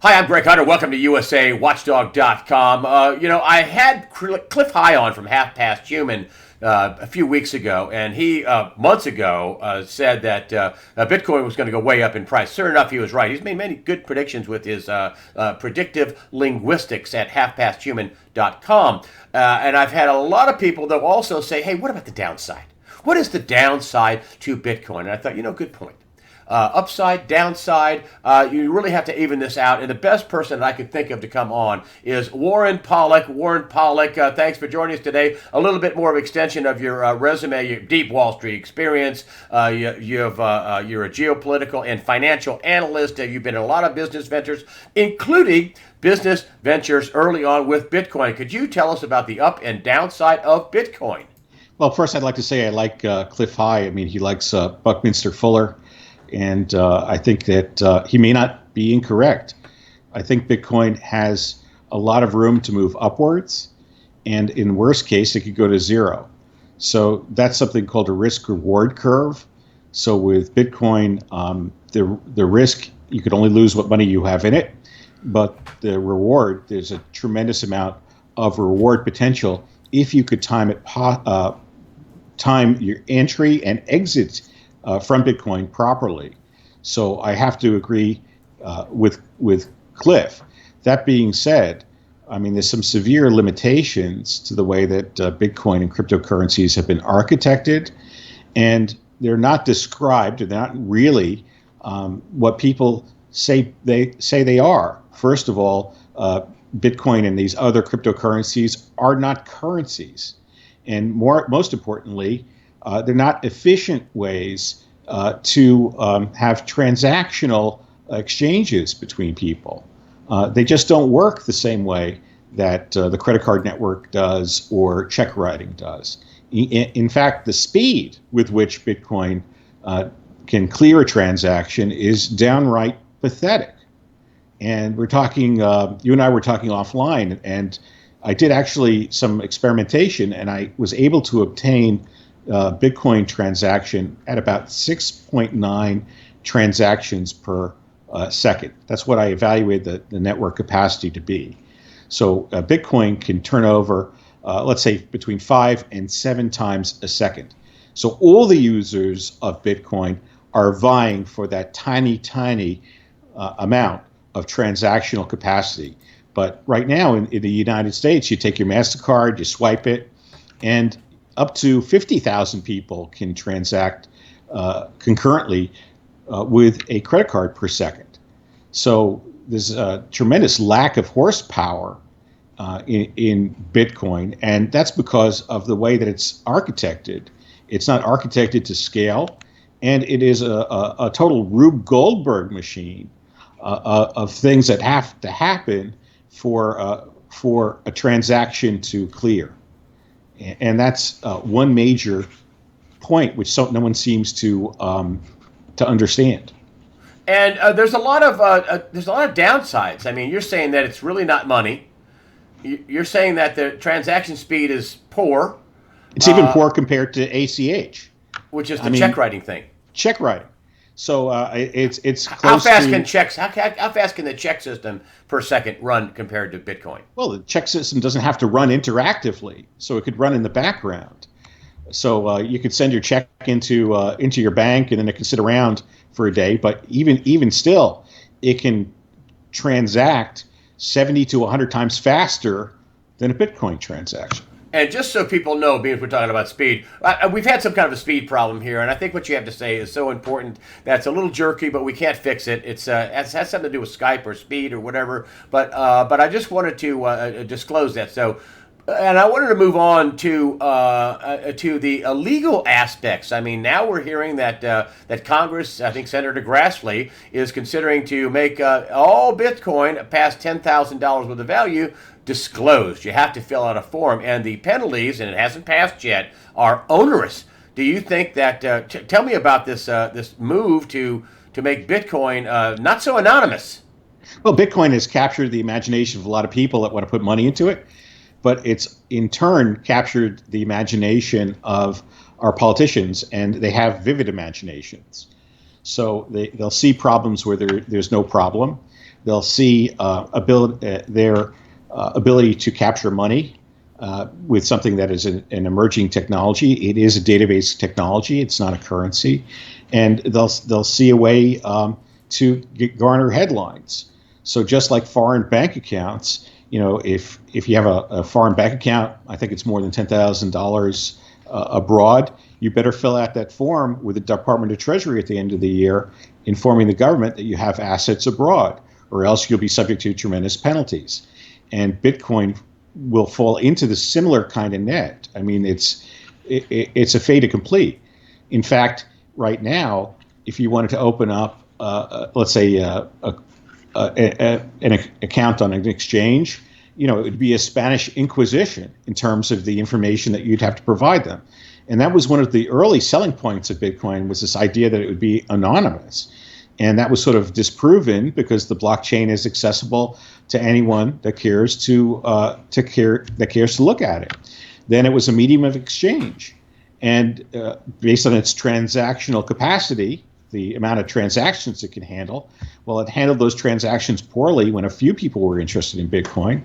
Hi, I'm Greg Hunter. Welcome to USAWatchdog.com. I had Cliff High on from Half Past Human a few weeks ago, and he, months ago, said that Bitcoin was going to go way up in price. Sure enough, he was right. He's made many good predictions with his predictive linguistics at halfpasthuman.com. And I've had a lot of people, though, also say, hey, what about the downside? What is the downside to Bitcoin? And I thought, good point. Upside, downside, you really have to even this out. And the best person that I could think of to come on is Warren Pollock. Warren Pollock, thanks for joining us today. A little bit more of extension of your resume, your deep Wall Street experience. You're a geopolitical and financial analyst. You've been in a lot of business ventures, including business ventures early on with Bitcoin. Could you tell us about the up and downside of Bitcoin? Well, first, I'd like to say I like Cliff High. I mean, he likes Buckminster Fuller. And I think that he may not be incorrect. I think Bitcoin has a lot of room to move upwards. And in worst case, it could go to zero. So that's something called a risk-reward curve. So with Bitcoin, the risk, you could only lose what money you have in it. But the reward, there's a tremendous amount of reward potential if you could time your entry and exit from Bitcoin properly. So I have to agree with Cliff. That being said, I mean, there's some severe limitations to the way that Bitcoin and cryptocurrencies have been architected, and they're not described, they're not really what people say they are. First of all, Bitcoin and these other cryptocurrencies are not currencies. And most importantly, they're not efficient ways to have transactional exchanges between people. They just don't work the same way that the credit card network does or check writing does. In fact, the speed with which Bitcoin can clear a transaction is downright pathetic. And we're talking, you and I were talking offline, and I did actually some experimentation, and I was able to obtain Bitcoin transaction at about 6.9 transactions per second. That's what I evaluated the network capacity to be. So Bitcoin can turn over, let's say, between 5 and 7 times a second. So all the users of Bitcoin are vying for that tiny amount of transactional capacity. But right now in the United States, you take your MasterCard, you swipe it, and up to 50,000 people can transact concurrently with a credit card per second. So there's a tremendous lack of horsepower in Bitcoin, and that's because of the way that it's architected. It's not architected to scale, and it is a total Rube Goldberg machine of things that have to happen for a transaction to clear. And that's one major point which no one seems to understand. And there's a lot of downsides. I mean, you're saying that it's really not money. You're saying that the transaction speed is poor. It's even poor compared to ACH, which is the check writing thing. Check writing. So it's close. How fast can the check system per second run compared to Bitcoin? Well, the check system doesn't have to run interactively, so it could run in the background. So you could send your check into your bank, and then it can sit around for a day. But even still, it can transact 70 to 100 times faster than a Bitcoin transaction. And just so people know, being we're talking about speed, we've had some kind of a speed problem here, and I think what you have to say is so important that it's a little jerky, but we can't fix it. It has something to do with Skype or speed or whatever, but I just wanted to disclose that. So, and I wanted to move on to the legal aspects. I mean, now we're hearing that Congress, I think Senator Grassley, is considering to make all Bitcoin past $10,000 worth of value disclosed. You have to fill out a form, and the penalties, and it hasn't passed yet, are onerous. Do you think that? Tell me about this move to make Bitcoin not so anonymous. Well, Bitcoin has captured the imagination of a lot of people that want to put money into it, but it's in turn captured the imagination of our politicians, and they have vivid imaginations. So they'll see problems where there's no problem. They'll see their ability to capture money with something that is an emerging technology. It is a database technology. It's not a currency. And they'll see a way to garner headlines. So just like foreign bank accounts, if you have a foreign bank account, I think it's more than $10,000 abroad, you better fill out that form with the Department of Treasury at the end of the year, informing the government that you have assets abroad, or else you'll be subject to tremendous penalties. And Bitcoin will fall into the similar kind of net. I mean, it's a fait accompli. In fact, right now, if you wanted to open up, let's say, an account on an exchange, it would be a Spanish Inquisition in terms of the information that you'd have to provide them. And that was one of the early selling points of Bitcoin, was this idea that it would be anonymous. And that was sort of disproven because the blockchain is accessible to anyone that cares to look at it. Then it was a medium of exchange, and based on its transactional capacity, the amount of transactions it can handle, well, it handled those transactions poorly when a few people were interested in Bitcoin,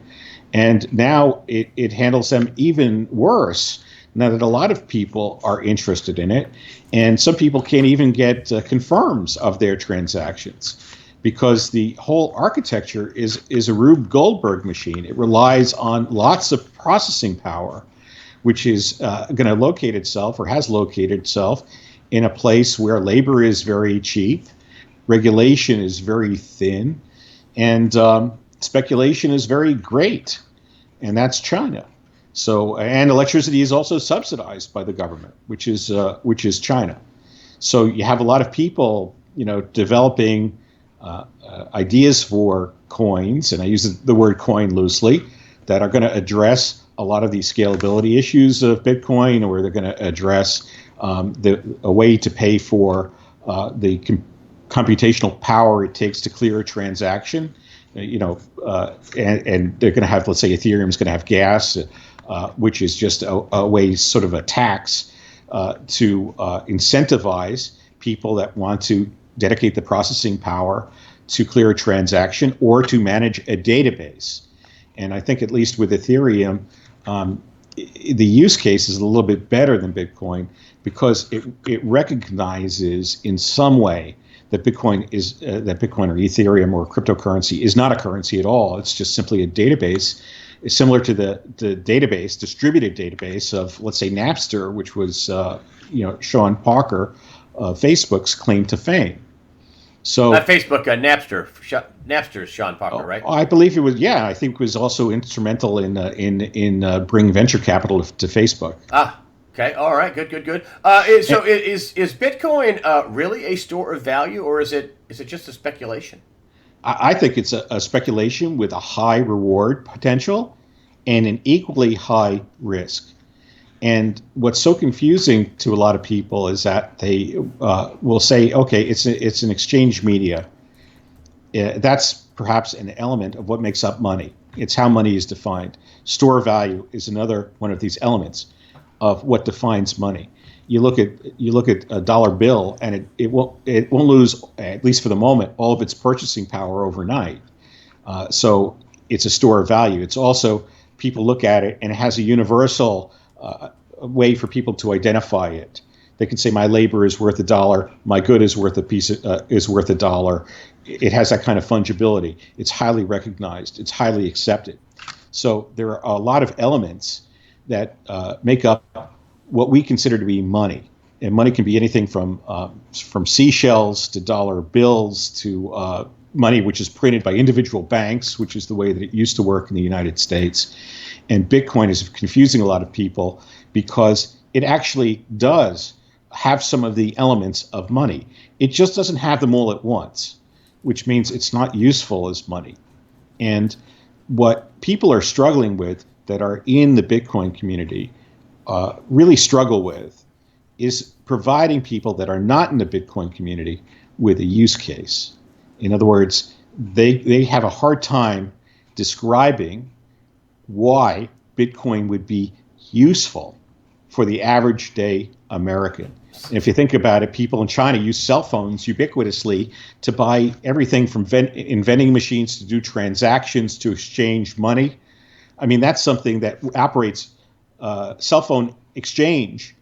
and now it handles them even worse now that a lot of people are interested in it, and some people can't even get confirms of their transactions because the whole architecture is a Rube Goldberg machine. It relies on lots of processing power, which is going to locate itself, or has located itself, in a place where labor is very cheap, regulation is very thin, and speculation is very great, and that's China. So, and electricity is also subsidized by the government, which is China. So you have a lot of people, developing ideas for coins, and I use the word coin loosely, that are going to address a lot of these scalability issues of Bitcoin, or they're going to address a way to pay for the computational power it takes to clear a transaction. And they're going to have, let's say, Ethereum is going to have gas, which is just a way, sort of a tax, to incentivize people that want to dedicate the processing power to clear a transaction or to manage a database. And I think, at least with Ethereum, the use case is a little bit better than Bitcoin, because it recognizes in some way that Bitcoin or Ethereum or cryptocurrency is not a currency at all. It's just simply a database. It's similar to the database, distributed database of, let's say, Napster, which was Sean Parker, Facebook's claim to fame. So not Facebook, Napster. Napster's Sean Parker, right? I believe it was. Yeah, I think it was also instrumental in bringing venture capital to Facebook. Ah, okay, all right, good. So is Bitcoin really a store of value, or is it just a speculation? I think it's a speculation with a high reward potential and an equally high risk. And what's so confusing to a lot of people is that they will say, okay, it's an exchange media. That's perhaps an element of what makes up money. It's how money is defined. Store value is another one of these elements of what defines money. You look at a dollar bill, and it won't lose, at least for the moment, all of its purchasing power overnight. So it's a store of value. It's also, people look at it, and it has a universal way for people to identify it. They can say, my labor is worth $1, my good is worth $1. It has that kind of fungibility. It's highly recognized. It's highly accepted. So there are a lot of elements that make up what we consider to be money. And money can be anything from seashells to dollar bills to money which is printed by individual banks, which is the way that it used to work in the United States. And Bitcoin is confusing a lot of people because it actually does have some of the elements of money. It just doesn't have them all at once, which means it's not useful as money. And what people are struggling with that are in the Bitcoin community really struggle with is providing people that are not in the Bitcoin community with a use case. In other words, they have a hard time describing why Bitcoin would be useful for the average day American. And if you think about it, people in China use cell phones ubiquitously to buy everything from in vending machines to do transactions to exchange money. I mean, that's something that operates. Cell phone exchange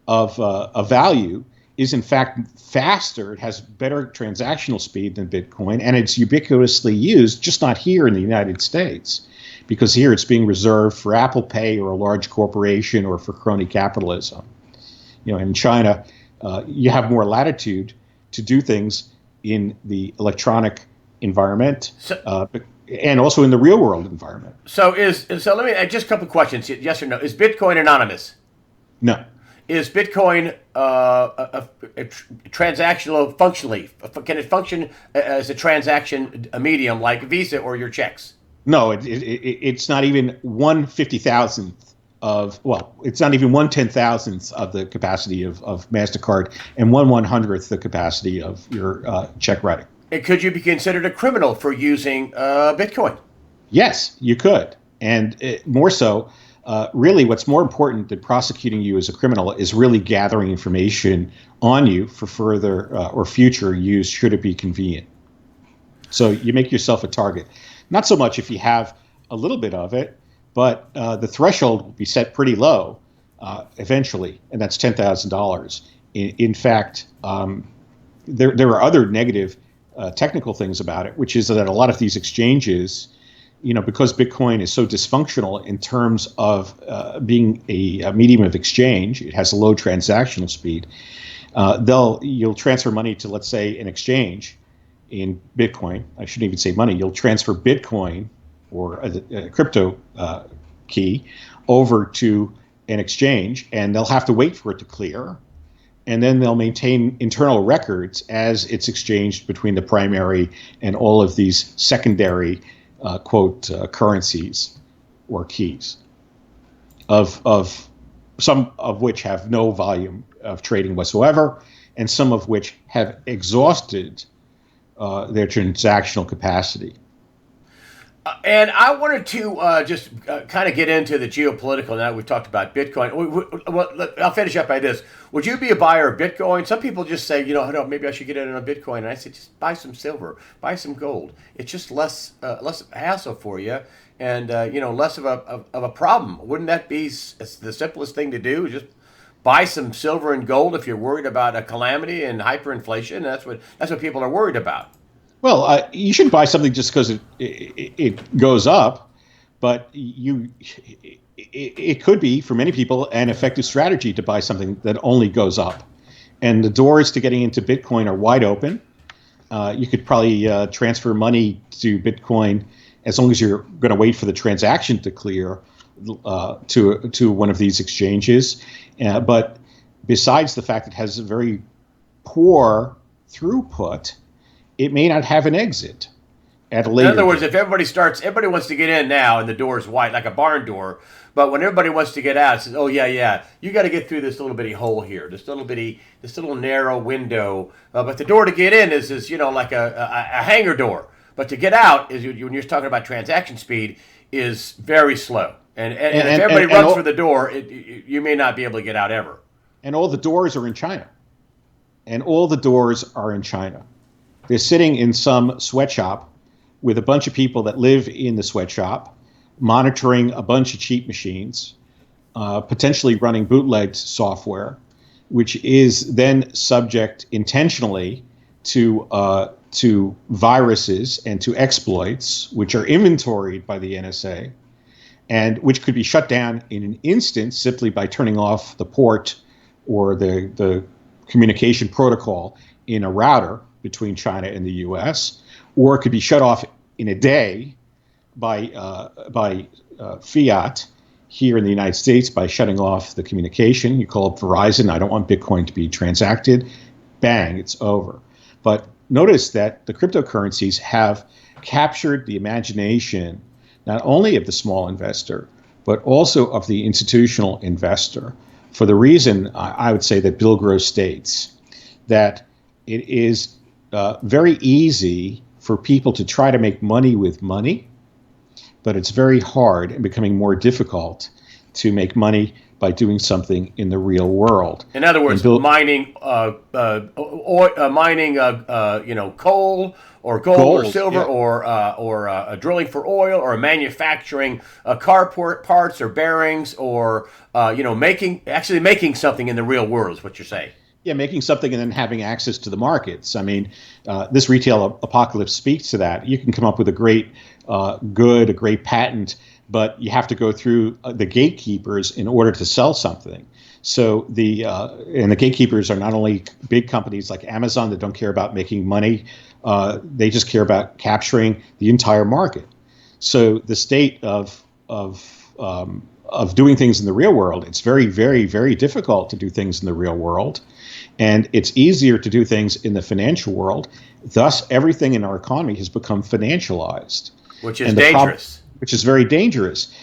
of value is in fact faster. It has better transactional speed than Bitcoin, and it's ubiquitously used, just not here in the United States, because here it's being reserved for Apple Pay or a large corporation or for crony capitalism. In China, you have more latitude to do things in the electronic environment, and also in the real world environment. So let me just a couple of questions. Yes or no? Is Bitcoin anonymous? No. Is Bitcoin a transactional functionally? Can it function as a transaction medium like Visa or your checks? No, it's not even 1/50,000th of, it's not even 1/10,000th of the capacity of MasterCard and 1/100th the capacity of your check writing. And could you be considered a criminal for using Bitcoin? Yes, you could. And more so, really what's more important than prosecuting you as a criminal is really gathering information on you for further or future use should it be convenient. So you make yourself a target. Not so much if you have a little bit of it, but the threshold will be set pretty low eventually, and that's $10,000. In fact, there are other negative technical things about it, which is that a lot of these exchanges, because Bitcoin is so dysfunctional in terms of being a medium of exchange, it has a low transactional speed. You'll transfer money to, let's say, an exchange in Bitcoin. I shouldn't even say money. You'll transfer Bitcoin or a crypto key over to an exchange, and they'll have to wait for it to clear. And then they'll maintain internal records as it's exchanged between the primary and all of these secondary, currencies or keys, of some of which have no volume of trading whatsoever, and some of which have exhausted their transactional capacity. And I wanted to just kind of get into the geopolitical. Now we've talked about Bitcoin. I'll finish up by this. Would you be a buyer of Bitcoin? Some people just say, maybe I should get in on Bitcoin. And I said, just buy some silver, buy some gold. It's just less hassle for you, and less of a problem. Wouldn't that be the simplest thing to do? Just buy some silver and gold if you're worried about a calamity and hyperinflation. That's what people are worried about. Well, you shouldn't buy something just because it goes up, but it could be, for many people, an effective strategy to buy something that only goes up. And the doors to getting into Bitcoin are wide open. You could probably transfer money to Bitcoin as long as you're going to wait for the transaction to clear to one of these exchanges. But besides the fact it has a very poor throughput, it may not have an exit at a later. In other words, if everybody wants to get in now and the door is wide, like a barn door, but when everybody wants to get out, it says, oh, yeah, you got to get through this little bitty hole here, this little narrow window. But the door to get in is like a hangar door. But to get out, when you're talking about transaction speed, is very slow. And if everybody runs for the door, you may not be able to get out ever. And all the doors are in China. They're sitting in some sweatshop with a bunch of people that live in the sweatshop, monitoring a bunch of cheap machines, potentially running bootlegged software, which is then subject intentionally to viruses and to exploits, which are inventoried by the NSA, and which could be shut down in an instant simply by turning off the port or the communication protocol in a router between China and the U.S., or it could be shut off in a day by fiat here in the United States by shutting off the communication. You call up Verizon, I don't want Bitcoin to be transacted. Bang, it's over. But notice that the cryptocurrencies have captured the imagination not only of the small investor, but also of the institutional investor, for the reason I would say that Bill Gross states, that it is very easy for people to try to make money with money, but it's very hard and becoming more difficult to make money by doing something in the real world. In other words, mining, coal or gold or silver, yeah. or drilling for oil, or manufacturing car parts or bearings, or making something in the real world is what you're saying. Yeah, making something and then having access to the markets. I mean, this retail apocalypse speaks to that. You can come up with a great good, a great patent, but you have to go through the gatekeepers in order to sell something. So the gatekeepers are not only big companies like Amazon that don't care about making money, they just care about capturing the entire market. So the state of doing things in the real world, it's very, very, very difficult to do things in the real world. And it's easier to do things in the financial world. Thus, everything in our economy has become financialized. Which is dangerous. Which is very dangerous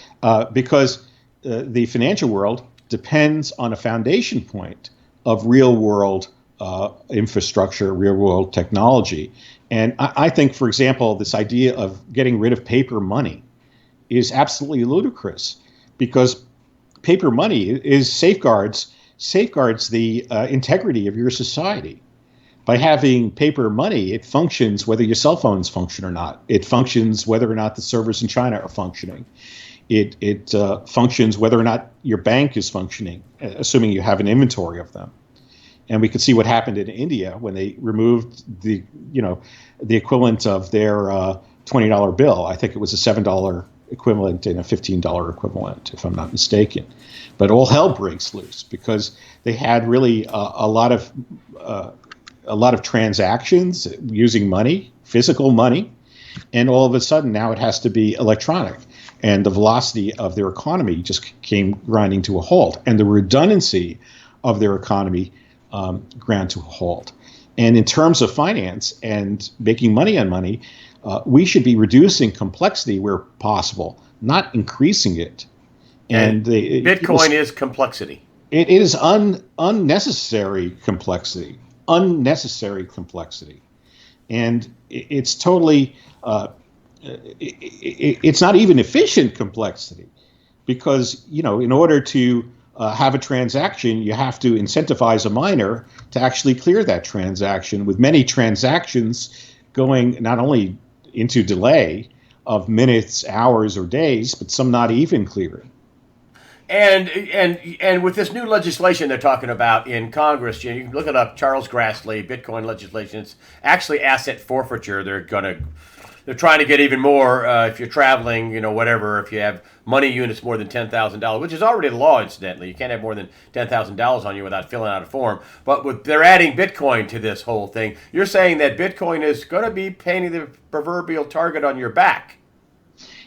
because the financial world depends on a foundation point of real world infrastructure, real world technology. And I think, for example, this idea of getting rid of paper money is absolutely ludicrous, because paper money is safeguards the integrity of your society. By having paper money, it functions whether your cell phones function or not. It functions whether or not the servers in China are functioning. It functions whether or not your bank is functioning, assuming you have an inventory of them. And we could see what happened in India when they removed the equivalent of their $20 bill. I think it was a $7 equivalent and a $15 equivalent, if I'm not mistaken. But all hell breaks loose because they had really a lot of transactions using money, physical money, and all of a sudden now it has to be electronic. And the velocity of their economy just came grinding to a halt, and the redundancy of their economy ground to a halt. And in terms of finance and making money on money, we should be reducing complexity where possible, not increasing it. And Bitcoin is complexity. It is unnecessary complexity. Unnecessary complexity. And it's totally, it's not even efficient complexity, because, in order to have a transaction, you have to incentivize a miner to actually clear that transaction, with many transactions going not only into delay of minutes, hours, or days, but some not even clearing. And with this new legislation they're talking about in Congress, you can look it up, Charles Grassley, Bitcoin legislation. It's actually asset forfeiture. They're trying to get even more if you're traveling, whatever, if you have money units more than $10,000, which is already the law, incidentally. You can't have more than $10,000 on you without filling out a form. But they're adding Bitcoin to this whole thing. You're saying that Bitcoin is going to be painting the proverbial target on your back.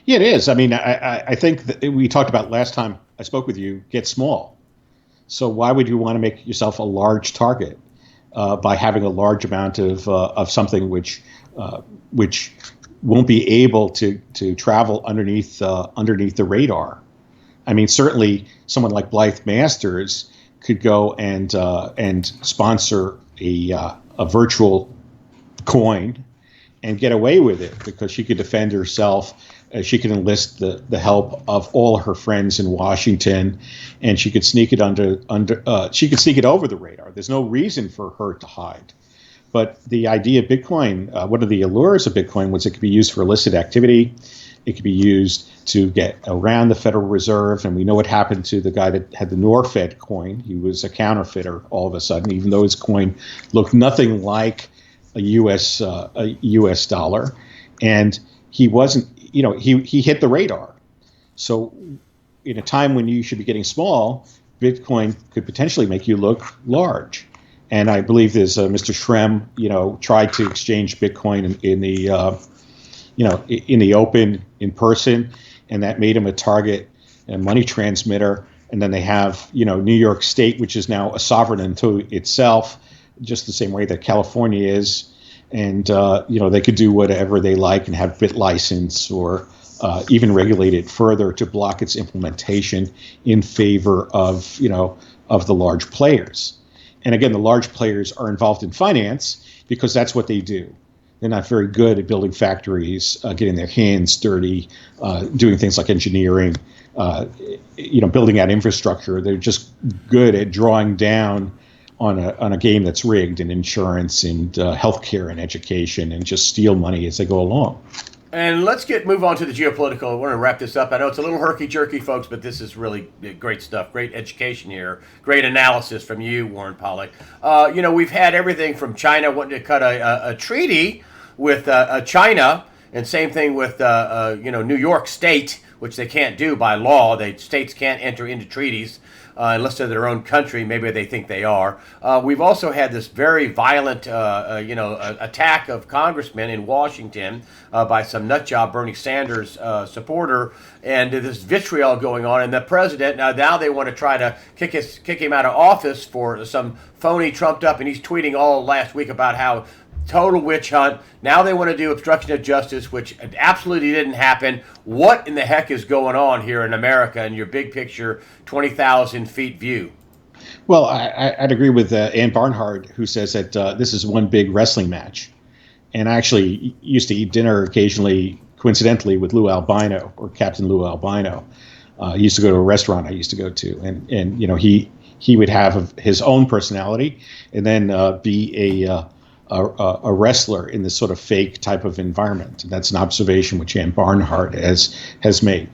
Yeah, it is. I mean, I think that we talked about last time I spoke with you, get small. So why would you want to make yourself a large target by having a large amount of something which won't be able to travel underneath the radar? I mean, certainly someone like Blythe Masters could go and sponsor a virtual coin and get away with it, because she could defend herself. She could enlist the help of all her friends in Washington, and she could sneak it she could sneak it over the radar. There's no reason for her to hide. But the idea of Bitcoin, one of the allures of Bitcoin was it could be used for illicit activity. It could be used to get around the Federal Reserve. And we know what happened to the guy that had the NorFed coin. He was a counterfeiter all of a sudden, even though his coin looked nothing like a U.S. dollar. And he wasn't, he hit the radar. So in a time when you should be getting small, Bitcoin could potentially make you look large. And I believe there's Mr. Shrem, tried to exchange Bitcoin in the open, in person, and that made him a target and money transmitter. And then they have, New York State, which is now a sovereign unto itself, just the same way that California is. And, they could do whatever they like and have BitLicense or even regulate it further to block its implementation in favor of the large players. And again, the large players are involved in finance because that's what they do. They're not very good at building factories, getting their hands dirty, doing things like engineering, building out infrastructure. They're just good at drawing down on a game that's rigged in insurance and healthcare and education, and just steal money as they go along. And let's move on to the geopolitical. I want to wrap this up. I know it's a little herky-jerky, folks, but this is really great stuff. Great education here. Great analysis from you, Warren Pollock. We've had everything from China wanting to cut a treaty with China, and same thing with New York State, which they can't do by law. States can't enter into treaties unless they're their own country. Maybe they think they are. We've also had this very violent, attack of congressmen in Washington by some nutjob Bernie Sanders supporter, and this vitriol going on. And the president now they want to try to kick him out of office for some phony trumped up, and he's tweeting all last week about how total witch hunt. Now they want to do obstruction of justice, which absolutely didn't happen. What in the heck is going on here in America in your big picture, 20,000 feet view? Well, I'd agree with Ann Barnhart, who says that this is one big wrestling match. And I actually used to eat dinner occasionally, coincidentally, with Lou Albino, or Captain Lou Albino. He used to go to a restaurant I used to go to, and he would have his own personality, and then be a wrestler in this sort of fake type of environment. That's an observation which Ann Barnhart has made.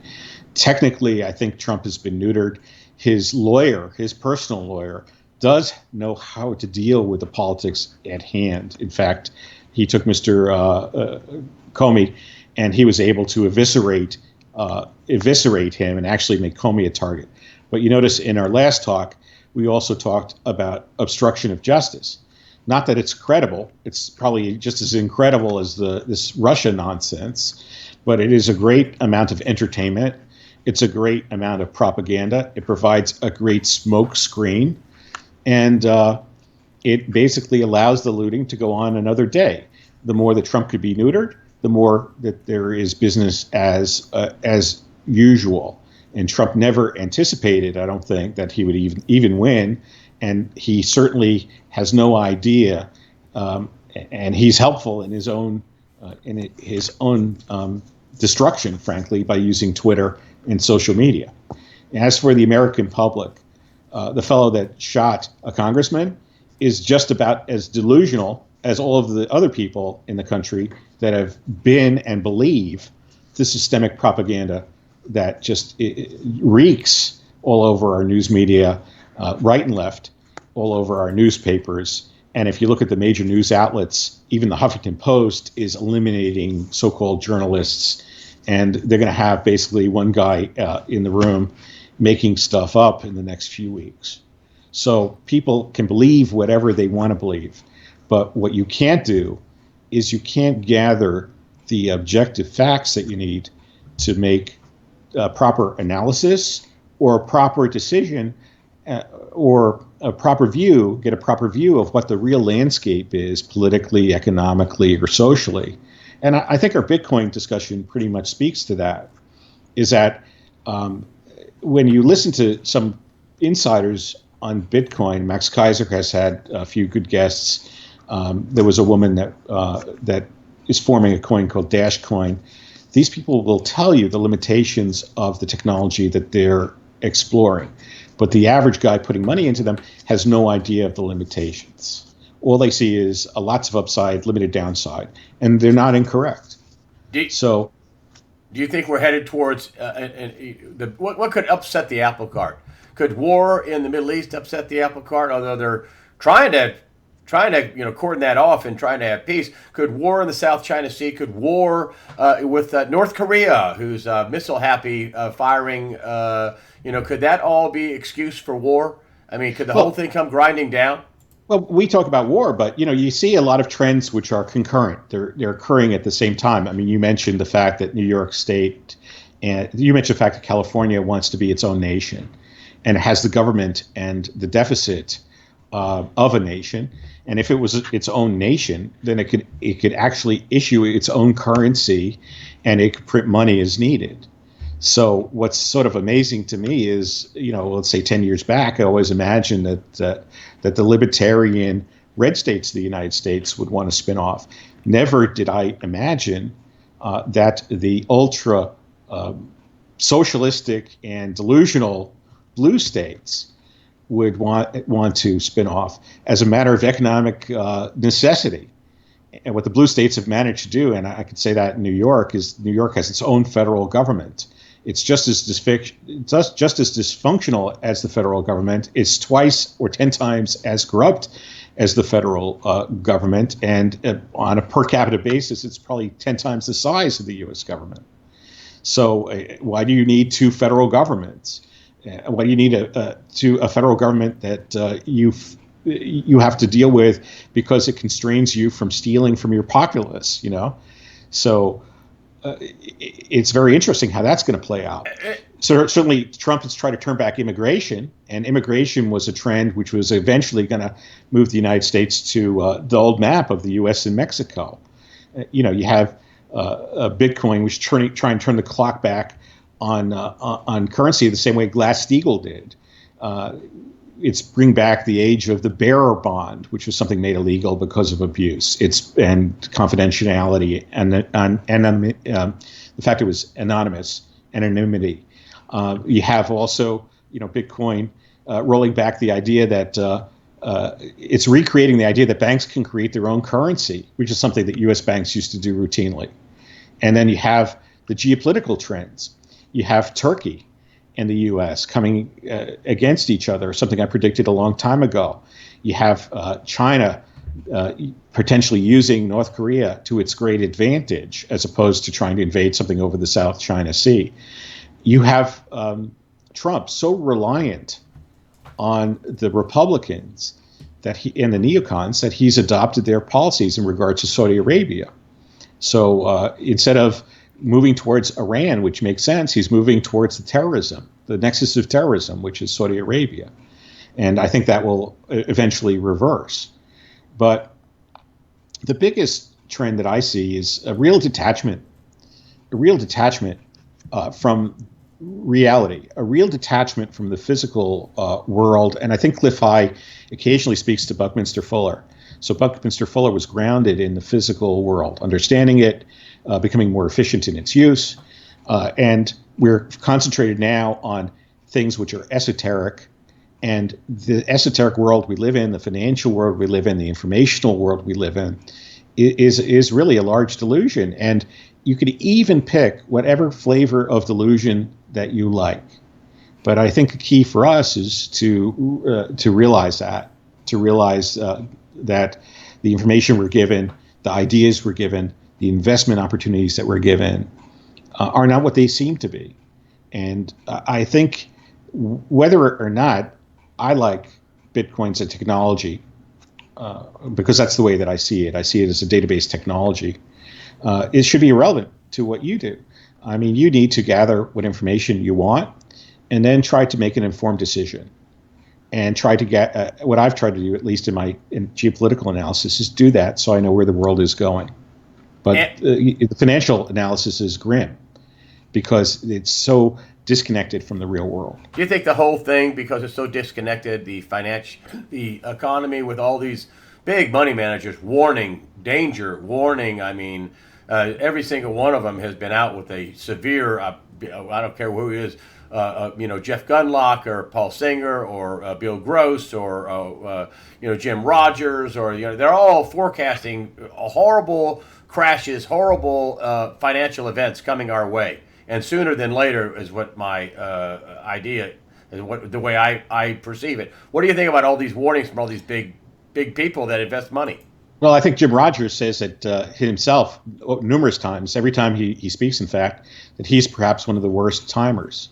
Technically, I think Trump has been neutered. His lawyer, his personal lawyer, does know how to deal with the politics at hand. In fact, he took Mr. Comey, and he was able to eviscerate him and actually make Comey a target. But you notice in our last talk, we also talked about obstruction of justice. Not that it's credible. It's probably just as incredible as this Russia nonsense, but it is a great amount of entertainment. It's a great amount of propaganda. It provides a great smoke screen, and it basically allows the looting to go on another day. The more that Trump could be neutered, the more that there is business as usual. And Trump never anticipated, I don't think, that he would even win. And he certainly has no idea, and he's helpful in his own destruction, frankly, by using Twitter and social media. As for the American public, the fellow that shot a congressman is just about as delusional as all of the other people in the country that have been and believe the systemic propaganda that just reeks all over our news media, right and left, all over our newspapers. And if you look at the major news outlets, even the Huffington Post is eliminating so-called journalists, and they're going to have basically one guy in the room making stuff up in the next few weeks. So people can believe whatever they want to believe. But what you can't do is you can't gather the objective facts that you need to make proper analysis or a proper decision or a proper view, get a proper view of what the real landscape is politically, economically, or socially. And I think our Bitcoin discussion pretty much speaks to that, is that when you listen to some insiders on Bitcoin, Max Kaiser has had a few good guests. There was a woman that is forming a coin called Dash Coin. These people will tell you the limitations of the technology that they're exploring. But the average guy putting money into them has no idea of the limitations. All they see is lots of upside, limited downside, and they're not incorrect. Do you think we're headed towards what could upset the apple cart? Could war in the Middle East upset the apple cart? Although they're trying to cordon that off and trying to have peace. Could war in the South China Sea? Could war with North Korea, who's missile happy, firing? Could that all be excuse for war? I mean, could the whole thing come grinding down? Well, we talk about war, but you see a lot of trends which are concurrent. They're occurring at the same time. I mean, you mentioned the fact that New York State, and you mentioned the fact that California wants to be its own nation, and it has the government and the deficit of a nation. And if it was its own nation, then it could actually issue its own currency, and it could print money as needed. So what's sort of amazing to me is, let's say 10 years back, I always imagined that the libertarian red states of the United States would want to spin off. Never did I imagine that the ultra socialistic and delusional blue states would want to spin off as a matter of economic necessity. And what the blue states have managed to do, and I could say that in New York, is New York has its own federal government. It's just as dysfunctional as the federal government. It's twice or 10 times as corrupt as the federal government. And on a per capita basis, it's probably 10 times the size of the U.S. government. So why do you need two federal governments? Why do you need a federal government that you have to deal with because it constrains you from stealing from your populace, So it's very interesting how that's going to play out. So certainly Trump has tried to turn back immigration, and immigration was a trend which was eventually going to move the United States to the old map of the U.S. and Mexico. You have Bitcoin, which is trying to turn the clock back on currency the same way Glass-Steagall did. It's bring back the age of the bearer bond, which was something made illegal because of abuse. And confidentiality and the fact it was anonymity. You have also, Bitcoin rolling back the idea that it's recreating the idea that banks can create their own currency, which is something that U.S. banks used to do routinely. And then you have the geopolitical trends. You have Turkey and the U.S. coming against each other, something I predicted a long time ago. You have China potentially using North Korea to its great advantage, as opposed to trying to invade something over the South China Sea. You have Trump so reliant on the Republicans and the neocons that he's adopted their policies in regard to Saudi Arabia. So instead of moving towards Iran, which makes sense, he's moving towards the nexus of terrorism, which is Saudi Arabia. And I think that will eventually reverse. But the biggest trend that I see is a real detachment from reality, a real detachment from the physical world. And I think Cliff High occasionally speaks to Buckminster Fuller. So Buckminster Fuller was grounded in the physical world, understanding it, becoming more efficient in its use. And we're concentrated now on things which are esoteric. And the esoteric world we live in, the financial world we live in, the informational world we live in, is really a large delusion. And you could even pick whatever flavor of delusion that you like. But I think the key for us is to realize that, that the information we're given, the ideas we're given, the investment opportunities that we're given are not what they seem to be. And I think whether or not I like Bitcoin as a technology, because that's the way that I see it. I see it as a database technology. It should be irrelevant to what you do. I mean, you need to gather what information you want and then try to make an informed decision. And try to get what I've tried to do, at least in geopolitical analysis, is do that so I know where the world is going. But the financial analysis is grim because it's so disconnected from the real world. Do you think the whole thing, because it's so disconnected, the economy with all these big money managers warning, danger, warning, every single one of them has been out with a severe, I don't care who he is, Jeff Gundlach or Paul Singer or Bill Gross or Jim Rogers, or they're all forecasting horrible crashes, horrible financial events coming our way, and sooner than later is what my idea is, the way I perceive it. What do you think about all these warnings from all these big people that invest money? Well, I think Jim Rogers says that himself numerous times, every time he speaks, in fact, that he's perhaps one of the worst timers.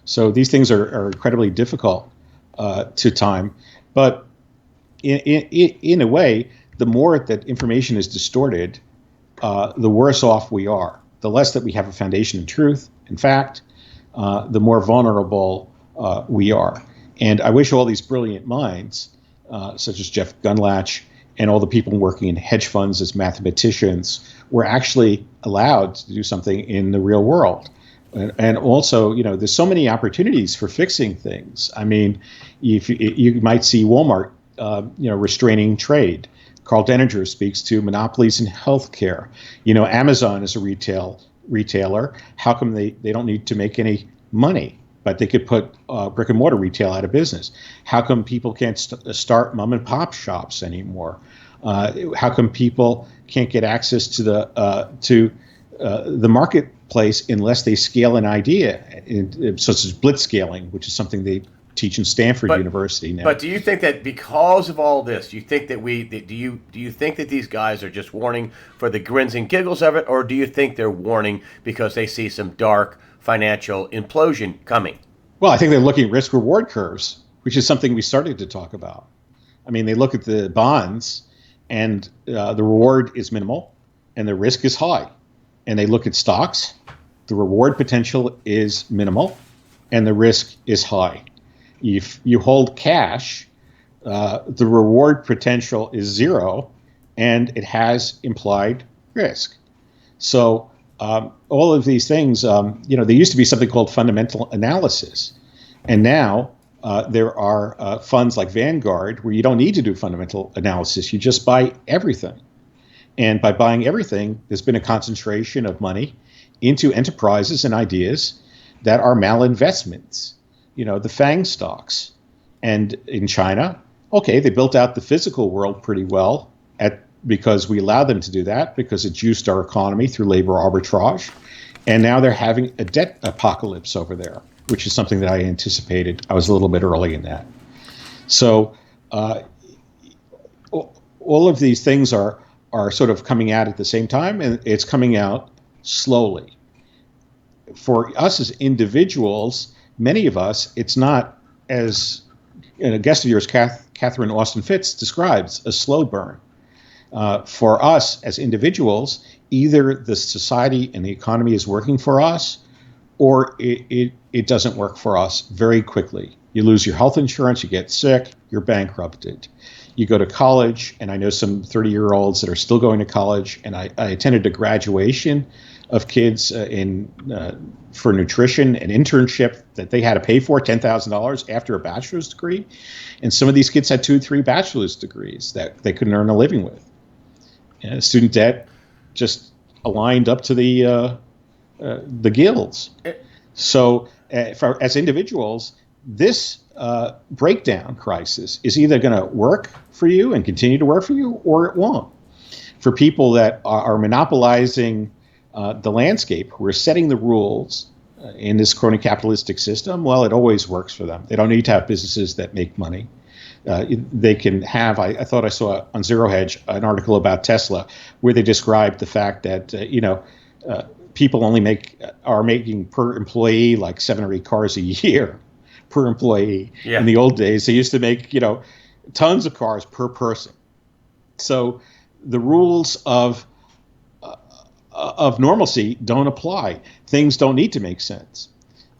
So these things are incredibly difficult to time. But in a way, the more that information is distorted, the worse off we are. The less that we have a foundation in truth, in fact, the more vulnerable we are. And I wish all these brilliant minds, such as Jeff Gundlach and all the people working in hedge funds as mathematicians, were actually allowed to do something in the real world. And also, there's so many opportunities for fixing things. I mean, if you might see Walmart restraining trade. Carl Denninger speaks to monopolies in healthcare. Amazon is a retailer. How come they don't need to make any money, but they could put brick and mortar retail out of business? How come people can't start mom and pop shops anymore? How come people can't get access to the marketplace unless they scale an idea, such as blitzscaling, which is something they teach in Stanford University now. But do you think that because of all this, do you think that do you think that these guys are just warning for the grins and giggles of it, or do you think they're warning because they see some dark financial implosion coming? Well, I think they're looking at risk reward curves, which is something we started to talk about. I mean, they look at the bonds, and the reward is minimal, and the risk is high. And they look at stocks, the reward potential is minimal, and the risk is high. If you hold cash, the reward potential is zero, and it has implied risk. So all of these things, there used to be something called fundamental analysis, and now there are funds like Vanguard where you don't need to do fundamental analysis. You just buy everything. And by buying everything, there's been a concentration of money into enterprises and ideas that are malinvestments. The FANG stocks. And in China, okay, they built out the physical world pretty well because we allowed them to do that, because it juiced our economy through labor arbitrage. And now they're having a debt apocalypse over there, which is something that I anticipated. I was a little bit early in that. So all of these things are sort of coming out at the same time, and it's coming out slowly. For us as individuals, many of us, it's not, as a guest of yours, Catherine Austin Fitz, describes, a slow burn. For us as individuals, either the society and the economy is working for us, or it doesn't work for us very quickly. You lose your health insurance, you get sick, you're bankrupted. You go to college, and I know some 30-year-olds that are still going to college, and I attended a graduation of kids for nutrition, an internship that they had to pay for, $10,000 after a bachelor's degree. And some of these kids had 2 or 3 bachelor's degrees that they couldn't earn a living with. And student debt just aligned up to the gills. So as individuals, this breakdown crisis is either going to work for you and continue to work for you, or it won't. For people that are monopolizing the landscape, who are setting the rules in this crony capitalistic system, well, it always works for them. They don't need to have businesses that make money. They can have, I thought I saw on Zero Hedge an article about Tesla where they described the fact that, people are making per employee like 7 or 8 cars a year per employee. Yeah. In the old days, they used to make, tons of cars per person. So the rules of normalcy don't apply. Things don't need to make sense.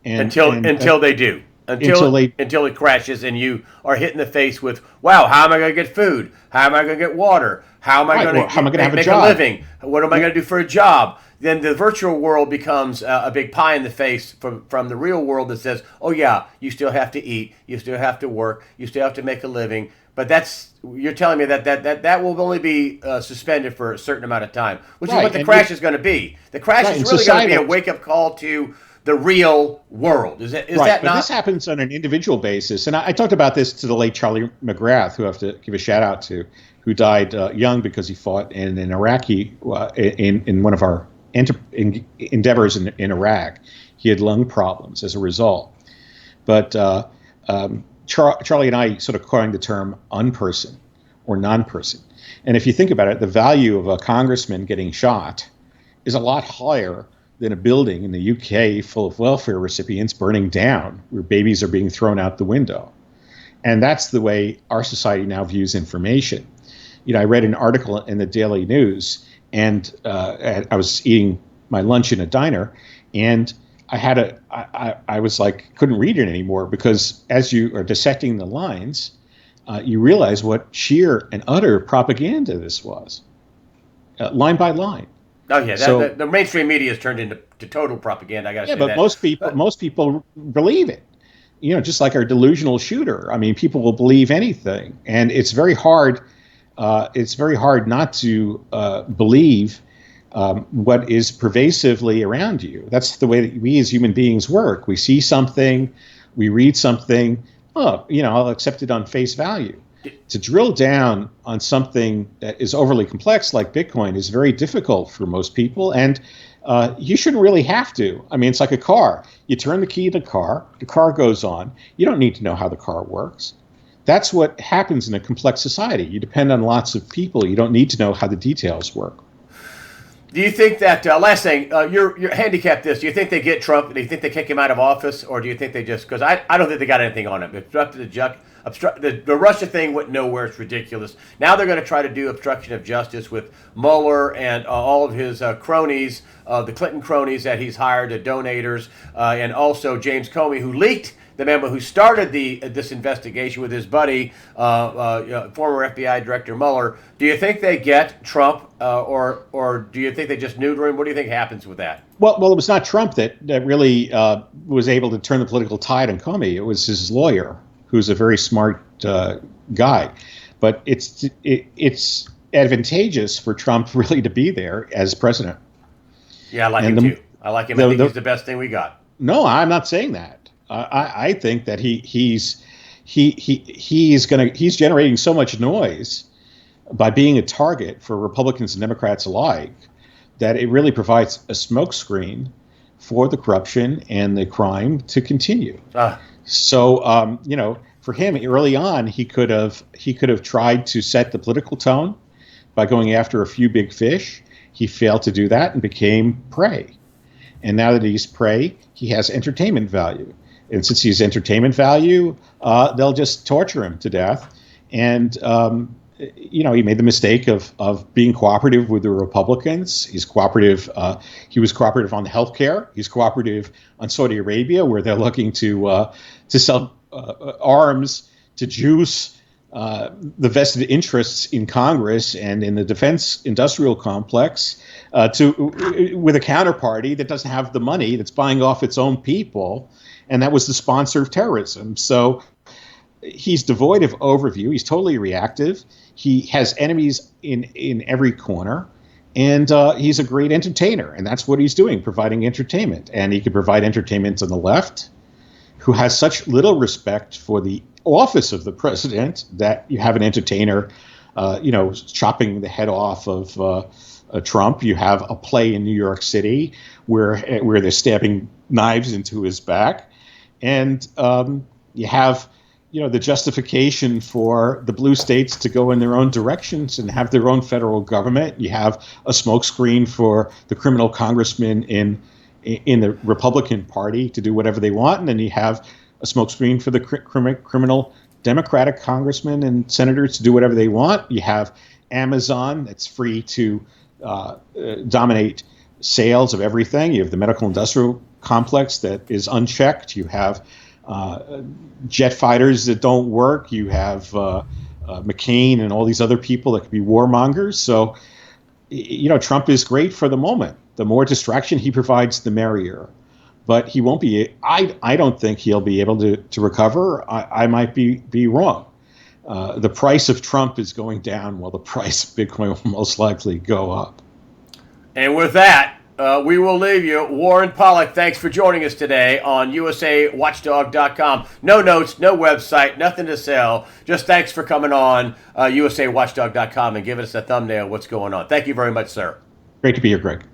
Until they do. Until it crashes and you are hit in the face with, wow, how am I going to get food? How am I going to get water? How am I going to make a living? What am I going to do for a job? Then the virtual world becomes a big pie in the face from the real world that says, oh yeah, you still have to eat, you still have to work, you still have to make a living. But you're telling me that will only be suspended for a certain amount of time, which is what the crash is going to be. The crash is really going to be a wake-up call to the real world. Is that not? But this happens on an individual basis. And I talked about this to the late Charlie McGrath, who I have to give a shout out to, who died young because he fought in an Iraqi, in one of our endeavors in Iraq. He had lung problems as a result. But Charlie and I sort of coined the term unperson or non-person. And if you think about it, the value of a congressman getting shot is a lot higher than a building in the UK full of welfare recipients burning down, where babies are being thrown out the window. And that's the way our society now views information. I read an article in the Daily News, and I was eating my lunch in a diner, and I was like, couldn't read it anymore, because as you are dissecting the lines, you realize what sheer and utter propaganda this was, line by line. Oh yeah, the mainstream media has turned into total propaganda. I got to say that. Yeah, but most people believe it. just like our delusional shooter. I mean, people will believe anything, and it's very hard. It's very hard not to believe what is pervasively around you. That's the way that we as human beings work. We see something, we read something. Oh, I'll accept it on face value. To drill down on something that is overly complex like Bitcoin is very difficult for most people, and you shouldn't really have to. I mean, it's like a car. You turn the key to the car goes on. You don't need to know how the car works. That's what happens in a complex society. You depend on lots of people. You don't need to know how the details work. Do you think that, last thing, you're handicapped this, do you think they get Trump, do you think they kick him out of office, or do you think they just, because I don't think they got anything on him. The Russia thing went nowhere, it's ridiculous. Now they're going to try to do obstruction of justice with Mueller and all of his cronies, the Clinton cronies that he's hired, the donators, and also James Comey, who leaked the memo, who started this investigation with his buddy, former FBI Director Mueller. Do you think they get Trump, or do you think they just neuter him? What do you think happens with that? Well, it was not Trump that really was able to turn the political tide on Comey. It was his lawyer, who's a very smart guy. But it's advantageous for Trump really to be there as president. Yeah, I like him too. I like him. I think he's the best thing we got. No, I'm not saying that. I think that he's generating so much noise by being a target for Republicans and Democrats alike that it really provides a smokescreen for the corruption and the crime to continue. So for him early on, he could have tried to set the political tone by going after a few big fish. He failed to do that and became prey. And now that he's prey, he has entertainment value. And since he has entertainment value, they'll just torture him to death. And, he made the mistake of being cooperative with the Republicans. He's cooperative. He was cooperative on healthcare. He's cooperative on Saudi Arabia, where they're looking to sell arms to juice the vested interests in Congress and in the defense industrial complex with a counterparty that doesn't have the money, that's buying off its own people. And that was the sponsor of terrorism. So he's devoid of overview. He's totally reactive. He has enemies in every corner. And he's a great entertainer. And that's what he's doing, providing entertainment. And he can provide entertainment on the left, who has such little respect for the office of the president that you have an entertainer, chopping the head off of Trump. You have a play in New York City where they're stabbing knives into his back. And you have, the justification for the blue states to go in their own directions and have their own federal government. You have a smokescreen for the criminal congressmen in the Republican Party to do whatever they want. And then you have a smokescreen for the criminal Democratic congressmen and senators to do whatever they want. You have Amazon that's free to dominate sales of everything. You have the medical industrial complex that is unchecked. You have jet fighters that don't work. You have McCain and all these other people that could be warmongers. So, Trump is great for the moment. The more distraction he provides, the merrier. But he won't be. I don't think he'll be able to recover. I might be wrong. The price of Trump is going down while the price of Bitcoin will most likely go up. And with that, we will leave you. Warren Pollock, thanks for joining us today on USAWatchdog.com. No notes, no website, nothing to sell. Just thanks for coming on USAWatchdog.com and giving us a thumbnail what's going on. Thank you very much, sir. Great to be here, Greg.